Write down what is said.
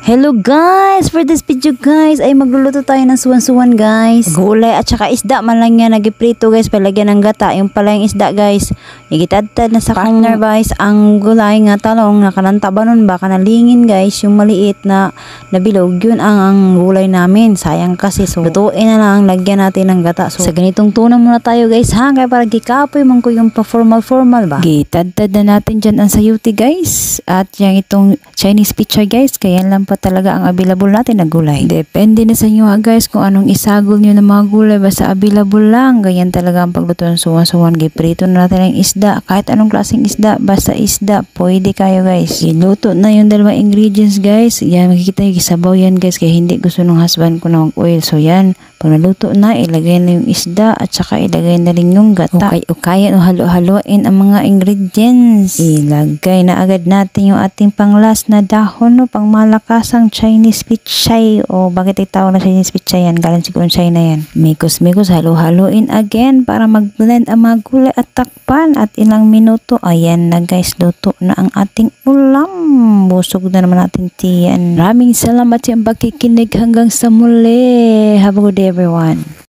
Hello guys! For this video guys, ay magluluto tayo ng suwan-suwan guys. Gulay at saka isda man lang yan nagiprito guys, palagyan ng gata. Yung pala yung isda guys, igitad-tad na sa partner guys. Ang gulay nga talong, nakananta ba nun? Baka nalingin guys, yung maliit na nabilog. Yun ang gulay namin. Sayang kasi. So, lutuin na lang, lagyan natin ng gata. So, sa ganitong tuna muna tayo guys ha. Kaya para gikapoy man ko yung pa-formal ba? Gitad-tad na natin dyan ang sayuti guys. At yung itong Chinese picture guys, kaya lang pa talaga ang available natin na gulay. Depende na sa inyo guys kung anong isagol nyo ng mga gulay, basta available lang. Ganyan talaga ang pagluto ng suwan-suwan. Giprito na natin ang isda, kahit anong klaseng isda, basta isda, pwede kayo guys. Giluto na yung dalawang ingredients guys. Yan, makikita yung isabaw yan guys, kaya hindi gusto ng husband ko ng oil. So yan, pag naluto na, ilagay na yung isda at saka ilagay na rin yung gata. Ukayan o halo-haloin ang mga ingredients. Ilagay na agad natin yung ating panglas na dahon, no, pang malakasang Chinese pichay. O bakit itawag na Chinese pichay yan? Galing siguro China yan. Mikos-mikos, halo-haloin again para mag-blend ang mga gulay at takpan. At ilang minuto, ayan na guys, luto na ang ating ulam. Busog na naman natin tiyan. Maraming salamat sa pakikinig hanggang sa muli. Have a good day everyone.